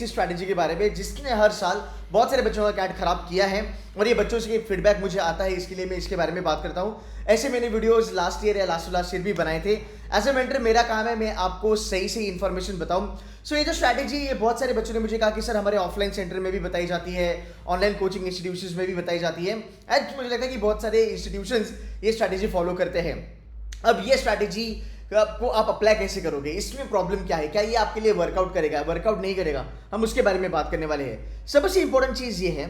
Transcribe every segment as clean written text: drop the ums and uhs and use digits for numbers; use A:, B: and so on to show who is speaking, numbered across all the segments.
A: इस स्ट्रैटेजी के बारे में जिसने हर साल बहुत सारे बच्चों का कैट खराब किया है और ये बच्चों से फीडबैक मुझे आता है, इसके लिए मैं इसके बारे में बात करता हूँ। ऐसे मैंने वीडियोस लास्ट ईयर या लास्ट ईयर भी बनाए थे। एज ए मेंटर मेरा काम है मैं आपको सही इन्फॉर्मेशन बताऊं। सो ये जो स्ट्रैटेजी ये बहुत सारे बच्चों ने मुझे कहा कि सर हमारे ऑफलाइन सेंटर में भी बताई जाती है, ऑनलाइन कोचिंग इंस्टीट्यूशंस में भी बताई जाती है, एंड मुझे लगता है कि बहुत सारे इंस्टीट्यूशंस ये स्ट्रैटेजी फॉलो करते हैं। अब ये स्ट्रैटेजी को आप अप्लाई कैसे करोगे, इसमें प्रॉब्लम क्या है, क्या ये आपके लिए वर्कआउट करेगा, वर्कआउट नहीं करेगा, हम उसके बारे में बात करने वाले हैं। सबसे इंपॉर्टेंट चीज ये है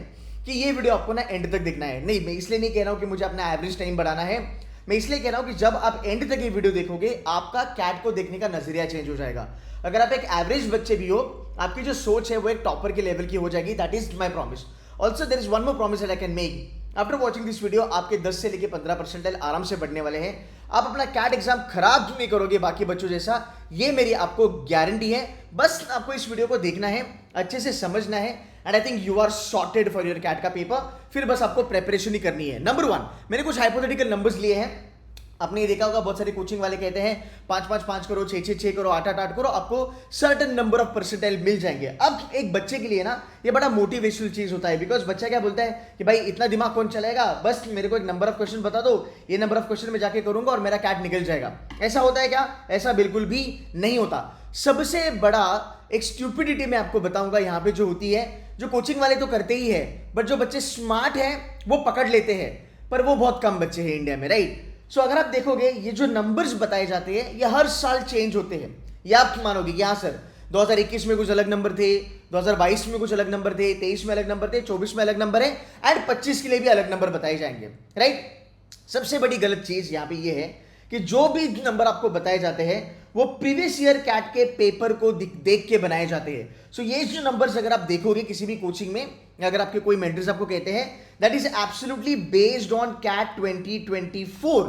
A: कि ये वीडियो आपको ना एंड तक देखना है। नहीं, मैं इसलिए नहीं कह रहा हूं कि मुझे अपना एवरेज टाइम बढ़ाना है, मैं इसलिए कह रहा हूं कि जब आप एंड तक ये वीडियो देखोगे आपका कैट को देखने का नजरिया चेंज हो जाएगा। अगर आप एक एवरेज बच्चे भी हो, आपकी जो सोच है वो एक टॉपर के लेवल की हो जाएगी। That is my promise. Also there is one more promise that I can make. After watching this video आपके 10 से लेकर 15% आराम से बढ़ने वाले हैं। आप अपना कैट एग्जाम खराब नहीं करोगे बाकी बच्चों जैसा, ये मेरी आपको गारंटी है। बस आपको इस वीडियो को देखना है, अच्छे से समझना है, and I think you are sorted for your CAT का पेपर। फिर बस आपको प्रेपरेशन ही करनी है। नंबर 1, मैंने कुछ हाइपोथेटिकल नंबर्स लिए हैं। आपने ये देखा होगा बहुत सारे कोचिंग वाले कहते हैं 5-5-5 करो, 6-6-6 करो, 8-8-8 करो, आपको सर्टेन नंबर ऑफ परसेंटाइल मिल जाएंगे। अब एक बच्चे के लिए ना ये बड़ा मोटिवेशनल चीज होता है, बिकॉज बच्चा क्या बोलता है कि भाई इतना दिमाग कौन चलाएगा, बस मेरे को एक नंबर ऑफ क्वेश्चन बता दो, ये नंबर ऑफ क्वेश्चन में जाके करूंगा और मेरा कैट निकल जाएगा। ऐसा होता है क्या? ऐसा बिल्कुल भी नहीं होता। सबसे बड़ा एक स्टूपिडिटी मैं आपको बताऊंगा यहाँ पे जो होती है, जो कोचिंग वाले तो करते ही है, बट जो बच्चे स्मार्ट हैं वो पकड़ लेते हैं, पर वो बहुत कम बच्चे हैं इंडिया में, राइट? सो अगर आप देखोगे ये जो नंबर्स बताए जाते हैं ये हर साल चेंज होते हैं। ये आप मानोगे कि हाँ सर 2021 में कुछ अलग नंबर थे, 2022 में कुछ अलग नंबर थे, 23 में अलग नंबर थे, 24 में अलग नंबर है, एंड 25 के लिए भी अलग नंबर बताए जाएंगे, राइट? सबसे बड़ी गलत चीज यहाँ पे ये है कि जो भी नंबर आपको बताए जाते हैं वो प्रीवियस ईयर कैट के पेपर को देख के बनाए जाते हैं। सो ये जो नंबर्स अगर आप देखोगे किसी भी कोचिंग में, अगर आपके कोई मेंटर्स आपको कहते हैं, that is absolutely based on CAT 2024।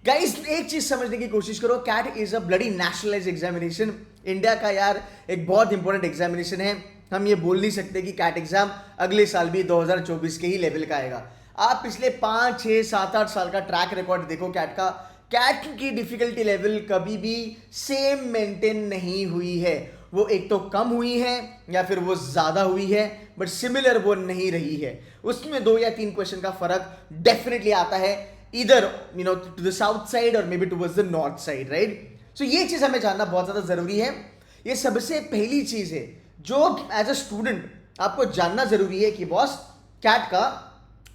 A: Guys एक चीज समझने की कोशिश करो, CAT is a bloody nationalized examination, India का यार एक बहुत इंपॉर्टेंट एग्जामिनेशन है। हम ये बोल नहीं सकते कि कैट एग्जाम अगले साल भी 2024 के ही लेवल का आएगा। आप पिछले 5, 6, 7, 8 साल का ट्रैक रिकॉर्ड देखो कैट का, कैट की डिफिकल्टी लेवल कभी भी सेम मेंटेन नहीं हुई है। वो एक तो कम हुई है या फिर वो ज्यादा हुई है, बट सिमिलर वो नहीं रही है। उसमें 2 या 3 क्वेश्चन का फर्क डेफिनेटली आता है, इधर टू द साउथ साइड और may be towards the north side, right? So ये चीज हमें जानना बहुत ज्यादा जरूरी है। ये सबसे पहली चीज है जो एज अ स्टूडेंट आपको जानना जरूरी है कि बॉस कैट का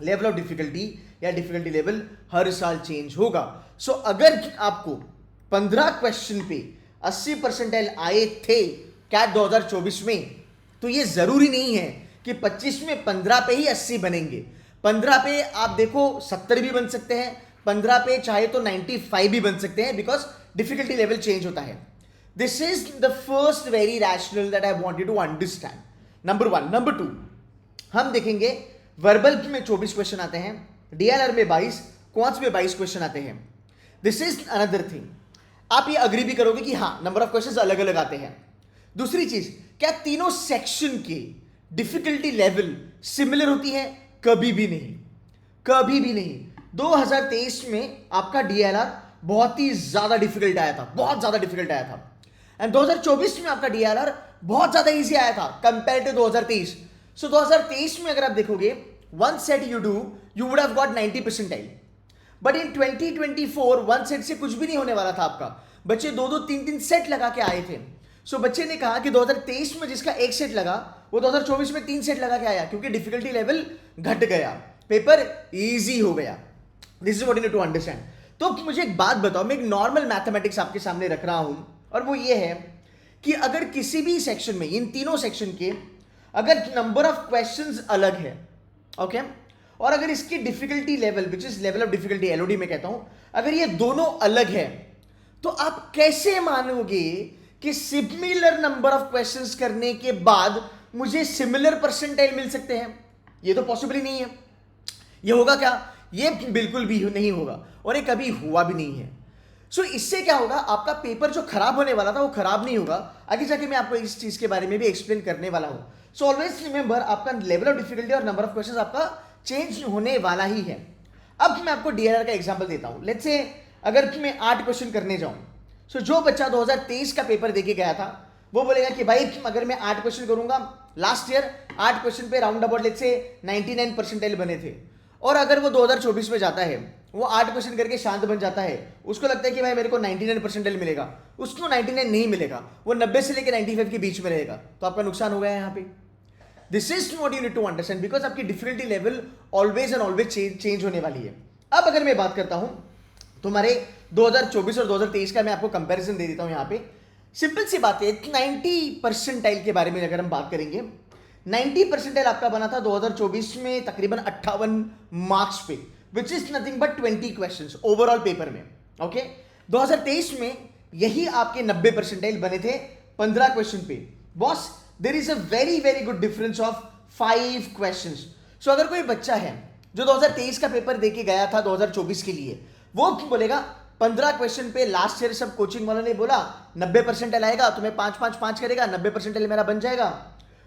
A: लेवल ऑफ डिफिकल्टी या डिफिकल्टी लेवल हर साल चेंज होगा। सो अगर आपको 15 क्वेश्चन पे 80% आए थे कैट 2024 में, तो ये जरूरी नहीं है कि 25 में 15 पे ही 80 बनेंगे। 15 पे आप देखो 70 भी बन सकते हैं, 15 पे चाहे तो 95 भी बन सकते हैं, बिकॉज डिफिकल्टी लेवल चेंज होता है। This is the first very rational that I want you to understand. Number 1। Number 2, हम देखेंगे वर्बल में 24 क्वेश्चन आते हैं, डीएलआर में 22, क्वांट्स में 22 क्वेश्चन आते हैं। This is another thing. आप ये अग्री भी करोगे कि हाँ नंबर ऑफ क्वेश्चंस अलग अलग आते हैं। दूसरी चीज, क्या तीनों सेक्शन की डिफिकल्टी लेवल सिमिलर होती है? कभी भी नहीं, कभी भी नहीं। 2023 में आपका डीएलआर बहुत ही ज्यादा डिफिकल्ट आया था, बहुत ज्यादा डिफिकल्ट आया था, एंड 2024 में आपका डीएलआर बहुत ज्यादा इजी आया था कंपेयर टू 2023। सो 2023 में अगर आप देखोगे one set you do you would have got 90 percentile, but in 2024 one set से कुछ भी नहीं होने वाला था आपका। बच्चे 2-2, 3-3 सेट लगा के आए थे। सो बच्चे ने कहा कि 2023 में जिसका 1 सेट लगा वो 2024 में 3 सेट लगा के आया, क्योंकि डिफिकल्टी लेवल घट गया, पेपर इजी हो गया। This is what you need to understand. तो मुझे एक बात बताओ, मैं एक नॉर्मल मैथमेटिक्स आपके सामने रख रहा हूं, और वो ये है कि अगर किसी भी सेक्शन में, इन तीनों सेक्शन के अगर नंबर ऑफ क्वेश्चंस अलग है, ओके, और अगर इसकी difficulty level which is level of difficulty Elodie में कहता हूं, अगर ये दोनों अलग है, तो आप कैसे मानोगे कि सिमिलर नंबर ऑफ क्वेश्चंस करने के बाद मुझे सिमिलर परसेंटाइल मिल सकते हैं? ये तो पॉसिबल ही नहीं है। ये होगा क्या? ये बिल्कुल भी नहीं होगा, और ये कभी हुआ भी नहीं है। सो इससे क्या होगा, आपका पेपर जो खराब होने वाला था वो खराब नहीं होगा। आगे जाके मैं आपको इस चीज के बारे में भी एक्सप्लेन करने वाला हूं। सो ऑलवेज रिमेंबर, आपका लेवल ऑफ डिफिकल्टी और नंबर ऑफ क्वेश्चंस आपका चेंज होने वाला ही है। अब मैं आपको डीएलआर का एग्जांपल देता हूं। लेट्स से अगर मैं 8 क्वेश्चन करने जाऊं, सो जो बच्चा 2023 का पेपर देके गया था, वो बोलेगा कि भाई अगर मैं 8 क्वेश्चन करूंगा, लास्ट ईयर 8 क्वेश्चन पे round about let's say 99 percentile बने थे, और अगर वो 2024 में जाता है, वो 8 क्वेश्चन करके शांत बन जाता है, उसको लगता है कि भाई मेरे को 99 परसेंटाइल मिलेगा, उसको 99 नहीं मिलेगा, वो 90 से लेकर 95 के बीच में रहेगा, तो आपका नुकसान हो गया है यहाँ पे। This is what you need to understand, because आपकी difficulty level always and always change होने वाली है। अब अगर मैं बात करता हूं तुम्हारे 2024 और 2023 का, मैं आपको कंपैरिजन दे देता हूं यहाँ पे। सिंपल सी बात है, 90 परसेंटाइल के बारे में अगर हम बात करेंगे, 90 परसेंटाइल आपका बना था 2024 में तकरीबन 58 मार्क्स पे, which is nothing but 20 questions overall paper में। ओके, 2023 में यही आपके 90 परसेंटाइल बने थे 15 क्वेश्चन पे। Boss, there is a very very good difference of 5 questions. So अगर कोई बच्चा है जो 2023 का पेपर देके गया था 2024 के लिए, वो बोलेगा 15 क्वेश्चन पे लास्ट ईयर सब कोचिंग वालों ने बोला 90 परसेंटाइल आएगा, तुम्हें 5-5-5 करेगा, 90 परसेंटाइल मेरा बन जाएगा।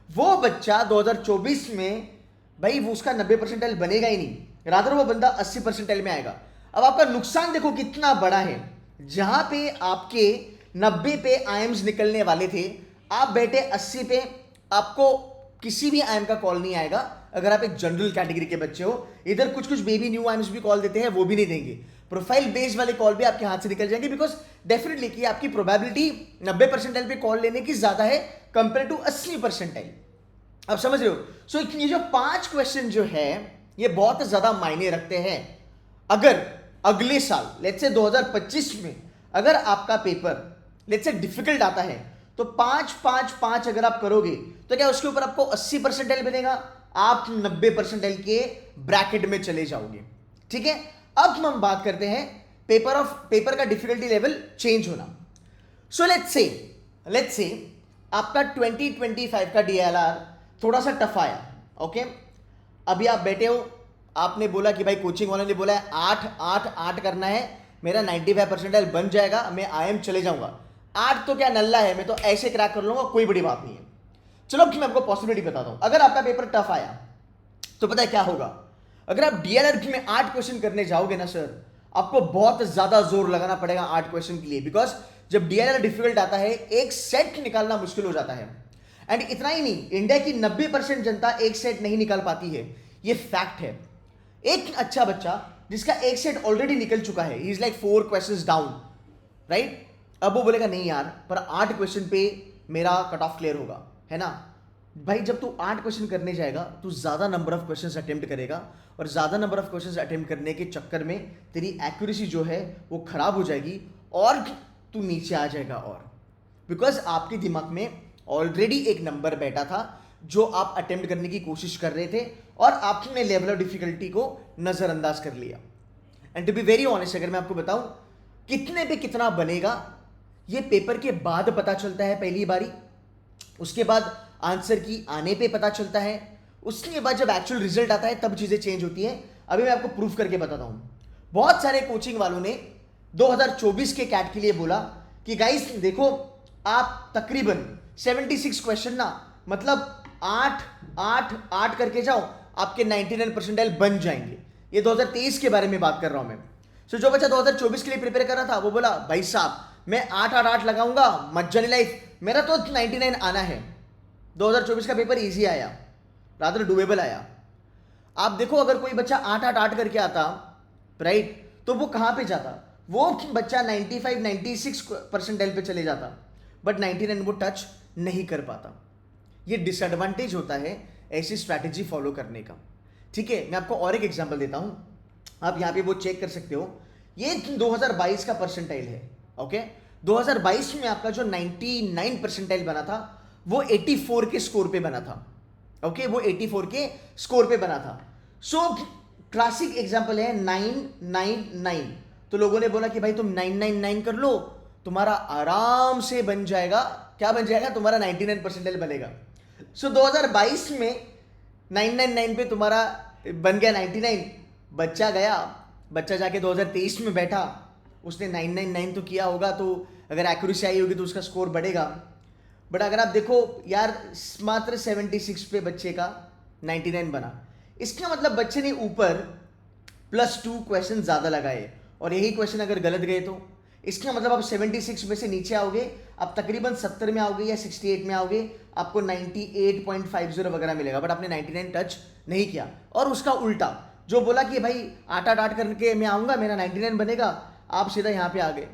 A: वो बच्चा 2024 में भाई वो उसका 90 परसेंटाइल बनेगा ही नहीं, रादर वो बंदा 80 परसेंटाइल में आएगा। अब आपका नुकसान देखो कितना बड़ा है, जहां पे आपके 90 पे आईएम्स निकलने वाले थे, आप बैठे 80 पे, आपको किसी भी आईएम का कॉल नहीं आएगा। अगर आप एक जनरल कैटेगरी के बच्चे हो, इधर कुछ कुछ बेबी न्यू आईएम्स भी कॉल देते हैं, वो भी नहीं देंगे। प्रोफाइल बेस्ड वाले कॉल भी आपके हाथ से निकल जाएंगे, बिकॉज डेफिनेटली कि आपकी प्रोबेबिलिटी 90 परसेंटाइल पे कॉल लेने की ज्यादा है कंपेयर टू 80 परसेंटाइल। आप समझ रहे हो? सो ये जो 5 क्वेश्चन जो है, ये बहुत ज्यादा मायने रखते हैं। अगर अगले साल लेट्स से 2025 में अगर आपका पेपर लेट्स से डिफिकल्ट आता है, तो 5-5-5 अगर आप करोगे, तो क्या उसके ऊपर आपको 80 परसेंटाइल बनेगा, आप 90 परसेंटाइल के ब्रैकेट में चले जाओगे। ठीक है, अब हम बात करते हैं पेपर का डिफिकल्टी लेवल चेंज होना। सो लेट्स से आपका 2025 का डीएलआर थोड़ा सा टफ आया। ओके, अभी आप बैठे हो, आपने बोला कि भाई कोचिंग वालों ने बोला है 8-8-8 करना है, मेरा 95 परसेंटाइल बन जाएगा, मैं आईएम चले जाऊंगा। 8 तो क्या नल्ला है, मैं तो ऐसे क्रैक कर लूंगा, कोई बड़ी बात नहीं है। चलो मैं आपको पॉसिबिलिटी बताता हूं। अगर आपका पेपर टफ आया तो पता है क्या होगा? अगर आप डीएलआर में 8 क्वेश्चन करने जाओगे ना सर, आपको बहुत ज्यादा जोर लगाना पड़ेगा 8 क्वेश्चन के लिए, बिकॉज जब डीएलआर डिफिकल्ट आता है, एक सेट निकालना मुश्किल हो जाता है। एंड इतना ही नहीं, इंडिया की 90% जनता एक सेट नहीं निकाल पाती है, ये फैक्ट है। एक अच्छा बच्चा जिसका एक सेट ऑलरेडी निकल चुका है, he is like 4 questions down, right? अब वो बोलेगा नहीं यार, पर 8 क्वेश्चन पे मेरा कट ऑफ क्लियर होगा, है ना भाई? जब तू 8 क्वेश्चन करने जाएगा, तू ज्यादा नंबर ऑफ क्वेश्चंस अटेम्प्ट करेगा, और ज्यादा नंबर ऑफ क्वेश्चंस अटेम्प्ट करने के चक्कर में तेरी एक्यूरेसी जो है वो खराब हो जाएगी, और तू नीचे आ जाएगा। और बिकॉज आपके दिमाग में ऑलरेडी एक नंबर बैठा था जो आप अटेम्प्ट करने की कोशिश कर रहे थे, और आपने लेवल ऑफ डिफिकल्टी को नजरअंदाज कर लिया। And to be very honest, अगर मैं आपको बताऊं कितने पे कितना बनेगा, ये पेपर के बाद पता चलता है पहली बारी, उसके बाद आंसर की आने पे पता चलता है, उसके बाद जब एक्चुअल रिजल्ट आता है तब चीजें चेंज होती हैं। अभी मैं आपको प्रूफ करके बताता हूं। बहुत सारे कोचिंग वालों ने 2024 के कैट के लिए बोला कि गाइस देखो, आप तकरीबन 76 क्वेश्चन ना, मतलब 8-8-8 करके जाओ, आपके 99 परसेंटाइल बन जाएंगे। ये 2023 के बारे में बात कर रहा हूं मैं। सो जो बच्चा 2024 के लिए प्रिपेयर कर रहा था, वो बोला भाई साहब मैं 8-8-8 लगाऊंगा, मज्जानी लाइफ, मेरा तो 99 आना है। 2024 का पेपर इजी आया, रादर डुएबल आया। आप देखो, अगर कोई बच्चा 8-8-8 करके आता, राइट, तो वो कहां पे जाता? वो बच्चा 95-96 परसेंटाइल पे चले जाता, बट 99 वो टच नहीं कर पाता। ये डिसएडवांटेज होता है ऐसी स्ट्रैटेजी फॉलो करने का। ठीक है, मैं आपको और एक एग्जांपल देता हूं, आप यहां पे वो चेक कर सकते हो। ये 2022 का परसेंटाइल है। ओके, 2022 में आपका जो 99 परसेंटाइल बना था, वो 84 के स्कोर पे बना था। ओके, वो 84 के स्कोर पे बना था। सो क्लासिक एग्जांपल है 999। तो लोगों ने बोला कि भाई तुम 999 कर लो, तुम्हारा आराम से बन जाएगा। क्या बन जाएगा? तुम्हारा 99 परसेंटाइल बनेगा। सो 2022 में 999 पे तुम्हारा बन गया 99। बच्चा गया, बच्चा जाके 2023 में बैठा, उसने 999 तो किया होगा, तो अगर एक्यूरेसी आई होगी तो उसका स्कोर बढ़ेगा। बट अगर आप देखो यार, मात्र 76 पे बच्चे का 99 बना, इसका मतलब बच्चे ने ऊपर +2 क्वेश्चन ज्यादा लगाए, और यही क्वेश्चन अगर गलत गए तो इसका मतलब आप 76 में से नीचे आओगे, आप तकरीबन 70 में आओगे या 68 में आओगे, आपको 98.50 वगैरह मिलेगा, बट आपने 99 टच नहीं किया। और उसका उल्टा जो बोला कि भाई 8 करके मैं आऊँगा, मेरा 99 बनेगा, आप सीधा यहाँ पे आ गए।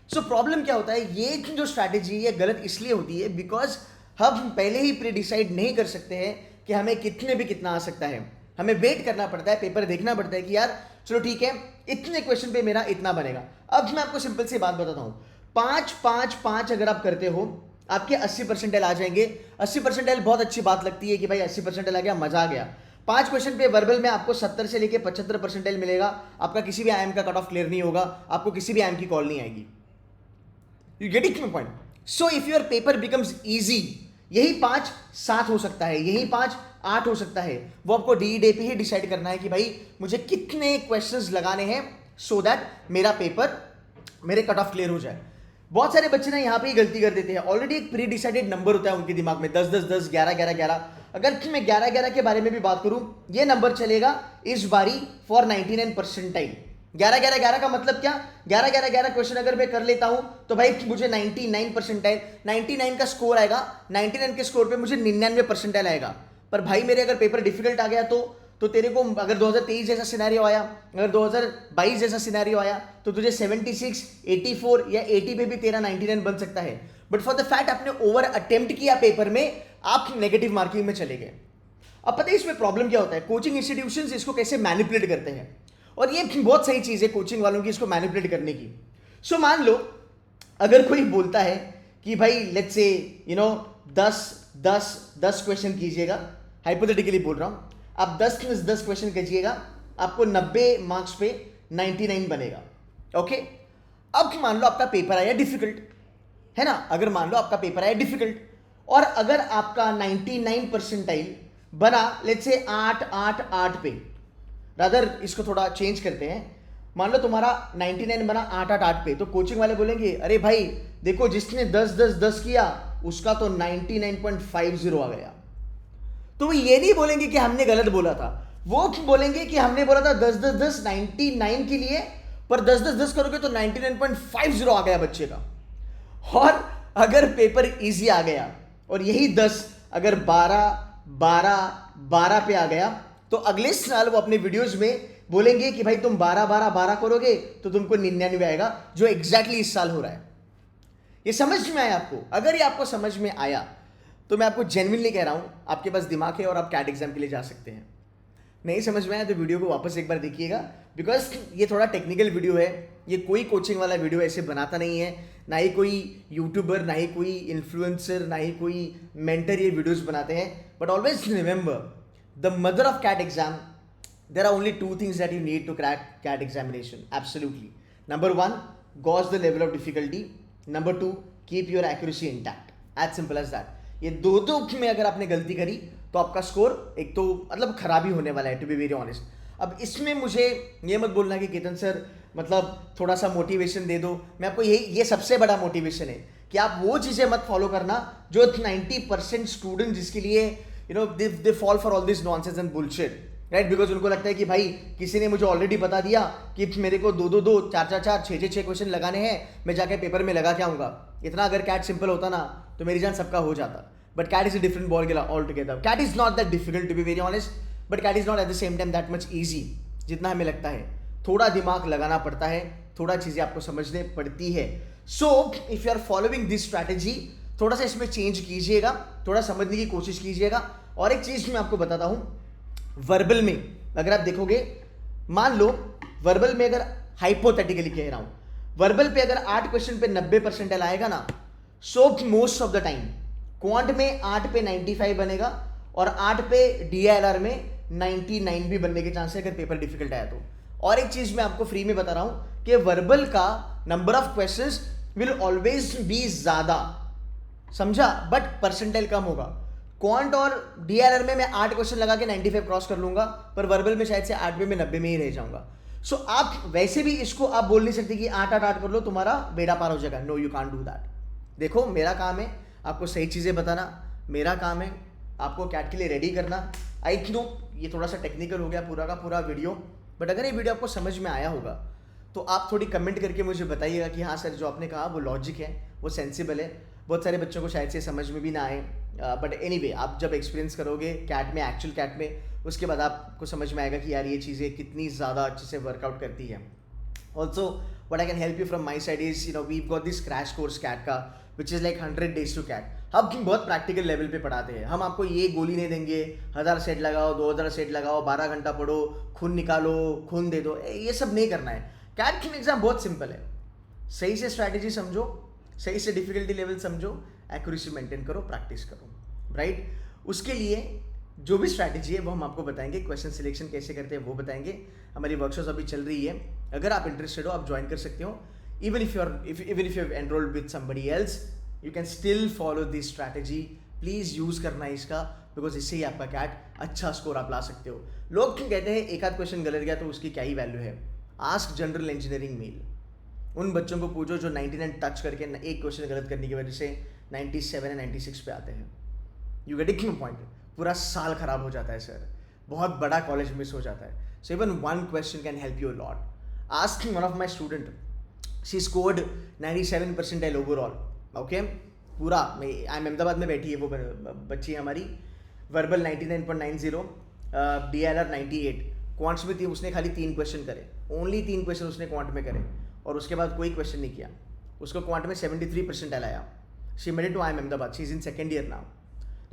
A: सो प्रॉब्लम क्या होता है, ये जो स्ट्रैटेजी ये गलत इसलिए होती है बिकॉज हम पहले ही प्री डिसाइड नहीं कर सकते हैं कि हमें कितने भी कितना आ सकता है। हमें वेट करना पड़ता है, पेपर देखना पड़ता है कि यार चलो ठीक है, इतने क्वेश्चन पे मेरा इतना बनेगा। अब मैं आपको सिंपल सी बात बताता हूँ, 5-5-5 अगर आप करते हो आपके 80 परसेंटाइल आ जाएंगे। 80 परसेंटाइल बहुत अच्छी बात लगती है कि भाई 80 परसेंटाइल आ गया, मजा आ गया। 5 क्वेश्चन पे वर्बल में आपको 70 से लेके 75 परसेंटाइल मिलेगा। आपका किसी भी आईएम का कट ऑफ क्लियर नहीं होगा, आपको किसी भी आईएम की कॉल नहीं आएगी। You getting my point? So if your paper becomes easy, यही 5 7 हो सकता है, यही 5 8 हो सकता है, वो आपको डी डे पे ही डिसाइड करना है कि भाई मुझे कितने क्वेश्चंस लगाने हैं सो दैट मेरा पेपर, मेरे कट ऑफ क्लियर हो जाए। बहुत सारे बच्चे ना यहाँ पे ही गलती कर देते हैं। ऑलरेडी एक प्री डिसाइडेड नंबर होता है उनके दिमाग में, 10-10-10, 11-11-11। अगर मैं 11-11 के बारे में भी बात करूं, ये नंबर चलेगा इस बारी फॉर 99 परसेंटाइल। 11-11-11 का मतलब क्या, 11-11-11 क्वेश्चन अगर मैं कर लेता हूं तो भाई मुझे 99 परसेंटाइल, 99 का स्कोर आएगा, 99 के स्कोर पे मुझे 99 परसेंटाइल आएगा। पर भाई मेरे अगर पेपर डिफिकल्ट आ गया तो तेरे को अगर 2023 जैसा सिनेरियो आया, अगर 2022 जैसा सिनेरियो आया, तो तुझे 76, 84 या 80 पे भी तेरा 99 बन सकता है। बट फॉर द फैक्ट आपने ओवर अटेम्प्ट किया पेपर में, आप नेगेटिव मार्किंग में चले गए। अब पता है इसमें प्रॉब्लम क्या होता है, कोचिंग इंस्टीट्यूशंस इसको कैसे मैनिपुलेट करते हैं, और ये बहुत सही चीज़ है कोचिंग वालों की इसको मैनिपुलेट करने की। सो मान लो अगर कोई बोलता है कि भाई लेट्स से 10 क्वेश्चन कीजिएगा, हाइपोथेटिकली बोल रहा हूँ, आप 10 क्वेश्चन कीजिएगा, आपको 90 मार्क्स पे 99 बनेगा। ओके, अब मान लो आपका पेपर आया डिफिकल्ट, है ना, अगर मान लो आपका पेपर आया डिफिकल्ट और अगर आपका 99 परसेंटाइल बना लेट्स से 8-8-8 पे, रादर इसको थोड़ा चेंज करते हैं, मान लो तुम्हारा 99 बना 8-8-8 पे, तो कोचिंग वाले बोलेंगे अरे भाई देखो जिसने 10-10-10 किया उसका तो 99.50 आ गया। तो वो ये नहीं बोलेंगे कि हमने गलत बोला था, वो बोलेंगे कि हमने बोला था 10-10-10 99 के लिए, पर 10-10-10 करोगे तो 99.50 आ गया बच्चे का। और अगर पेपर इजी आ गया और यही 10 अगर 12-12-12 पे आ गया, तो अगले साल वो अपने वीडियोस में बोलेंगे कि भाई तुम 12-12-12 करोगे तो तुमको 99 आएगा, जो एग्जैक्टली इस साल हो रहा है। ये समझ में आया आपको? अगर ये आपको समझ में आया तो मैं आपको जेन्युइनली कह रहा हूं, आपके पास दिमाग है और आप कैट एग्जाम के लिए जा सकते हैं। नहीं समझ में आया तो वीडियो को वापस एक बार देखिएगा, बिकॉज ये थोड़ा टेक्निकल वीडियो है, ये कोई कोचिंग वाला वीडियो ऐसे बनाता नहीं है, ना ही कोई यूट्यूबर, ना ही कोई इन्फ्लुएंसर, ना ही कोई मेंटर ये वीडियोस बनाते हैं। But always remember the mother of CAT exam, there are only 2 things that you need to crack CAT examination. Absolutely. Number 1, gauge the level of difficulty. Number 2, keep your accuracy intact. As simple as that. ये दो में अगर आपने गलती करी तो आपका score एक तो मतलब खराब ही होने वाला है, टू बी वेरी ऑनेस्ट। अब इसमें मुझे ये मत बोलना कि केतन सर मतलब थोड़ा सा मोटिवेशन दे दो, मैं आपको ये सबसे बड़ा मोटिवेशन है कि आप वो चीज़ें मत फॉलो करना जो 90% स्टूडेंट जिसके लिए they fall for all this nonsense and bullshit, right? Because उनको लगता है कि भाई किसी ने मुझे ऑलरेडी बता दिया कि मेरे को 2-2-2, 4-4-4, 6-6 क्वेश्चन लगाने हैं, मैं जाके पेपर में लगा के आऊँगा। इतना अगर कैट सिंपल होता ना तो मेरी जान सबका हो जाता। But CAT is a different ball game all together. CAT is not that difficult to be very honest, but CAT is not at the same time that much easy जितना हमें लगता है। थोड़ा दिमाग लगाना पड़ता है, थोड़ा चीज़ें आपको समझने पड़ती है। So if you are following this strategy, थोड़ा सा इसमें चेंज कीजिएगा, थोड़ा समझने की कोशिश कीजिएगा। और एक चीज़ मैं आपको बताता हूँ, वर्बल में अगर आप देखोगे, मान लो वर्बल में अगर हाइपोथेटिकली कह रहा हूं, वर्बल पे अगर 8 क्वेश्चन पे 90 परसेंटाइल आएगा ना, so most of the time quant में 8 पे 95 बनेगा और 8 पे DILR में 99 भी बनने के चांस है अगर पेपर डिफिकल्ट आया तो। और एक चीज मैं आपको फ्री में बता रहा हूं कि वर्बल का number of questions will always be ज्यादा, समझा, बट परसेंटाइल कम होगा। क्वांट और DILR में मैं 8 क्वेश्चन लगा के 95 क्रॉस कर लूंगा, पर वर्बल में शायद से 8 में 90 में ही रह जाऊंगा। सो आप वैसे भी इसको आप बोल नहीं सकते कि 8-8-8 कर लो तुम्हारा बेड़ा पार हो जाएगा। No, you can't do that. देखो मेरा काम है आपको सही चीज़ें बताना, मेरा काम है आपको कैट के लिए रेडी करना। आई नो ये थोड़ा सा टेक्निकल हो गया पूरा का पूरा वीडियो, बट अगर ये वीडियो आपको समझ में आया होगा तो आप थोड़ी कमेंट करके मुझे बताइएगा कि हाँ सर जो आपने कहा वो लॉजिक है, वो सेंसिबल है। बहुत सारे बच्चों को शायद से समझ में भी ना आए, बट एनीवे आप जब एक्सपीरियंस करोगे कैट में, एक्चुअल कैट में, उसके बाद आपको समझ में आएगा कि यार ये चीज़ें कितनी ज़्यादा अच्छे से वर्कआउट करती है। Also what I can help you from my side is, you know, we got this crash course CAT का which is like 100 days to CAT. हम बहुत प्रैक्टिकल लेवल पे पढ़ाते हैं। हम आपको ये गोली नहीं देंगे 1000 सेट लगाओ, 2000 सेट लगाओ, 12 घंटा पढ़ो, खून निकालो, खून दे दो, ये सब नहीं करना है। कैट की एग्जाम बहुत सिंपल है। सही से स्ट्रैटेजी समझो, सही से डिफिकल्टी लेवल समझो, एक्यूरेसी मेंटेन करो, प्रैक्टिस करो, राइट। उसके लिए जो भी स्ट्रैटेजी है वो हम आपको बताएंगे, क्वेश्चन सिलेक्शन कैसे करते हैं वो बताएंगे। हमारी वर्कशॉप अभी चल रही है, अगर आप इंटरेस्टेड हो आप ज्वाइन कर सकते हो। Even if you have enrolled with somebody else, you can still follow this strategy. Please use करना है इसका, बिकॉज इससे ही आपका कैट अच्छा स्कोर आप ला सकते हो। लोग क्यों कहते हैं एक आध क्वेश्चन गलत गया तो उसकी क्या ही वैल्यू है। आस्क जनरल इंजीनियरिंग मेल, उन बच्चों को पूछो जो 99 टच करके एक क्वेश्चन गलत करने की वजह से 97 या 96 पे आते हैं। You getting my point? पूरा साल खराब हो जाता है सर, बहुत बड़ा कॉलेज मिस हो जाता है। So even one question can help you lot. Asking one of my student, she scored 97 percentile overall, okay. पूरा आई एम अहमदाबाद में बैठी है वो बच्ची हमारी, वर्बल 99.90, DLR 98, क्वांट्स में थी, उसने खाली 3 क्वेश्चन करे, ओनली 3 क्वेश्चन उसने क्वांट में करे, और उसके बाद कोई क्वेश्चन नहीं किया। उसको क्वांट में 73 percentile आया। She made it to I M Ahmedabad, she is in second year now.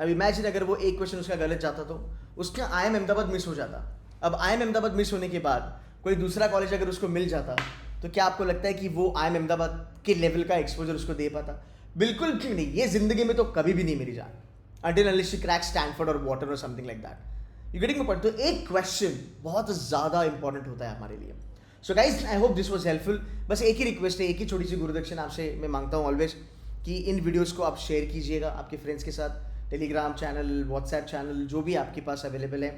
A: अब इमेजिन अगर वो एक क्वेश्चन उसका गलत जाता तो उसका आई एम अहमदाबाद मिस हो जाता। अब आई एम अहमदाबाद मिस होने के बाद कोई दूसरा कॉलेज अगर उसको मिल जाता तो क्या आपको लगता है कि वो आई एम अहमदाबाद के लेवल का एक्सपोजर उसको दे पाता? बिल्कुल क्यों नहीं। ये जिंदगी में तो कभी भी नहीं मेरी जान, until unless you crack Stanford और Wharton और something like that. You getting my point? तो एक क्वेश्चन बहुत ज़्यादा इंपॉर्टेंट होता है हमारे लिए। So guys I hope this was helpful. बस एक ही रिक्वेस्ट है, एक ही छोटी सी गुरुदक्षिणा आपसे मैं मांगता हूँ ऑलवेज, कि इन वीडियोज़ को आप शेयर कीजिएगा आपके फ्रेंड्स के साथ, टेलीग्राम चैनल, व्हाट्सएप चैनल, जो भी आपके पास अवेलेबल है,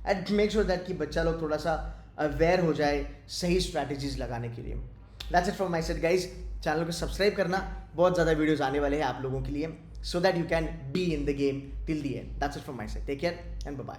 A: एंड मेक श्योर दैट कि बच्चा लोग थोड़ा सा अवेयर हो जाए सही स्ट्रैटेजीज लगाने के लिए। That's it from my side guys. Channel को सब्सक्राइब करना, बहुत ज़्यादा वीडियोज़ आने वाले हैं आप लोगों के लिए, so that you can be in the game till the end. That's it from my side. Take care and bye-bye.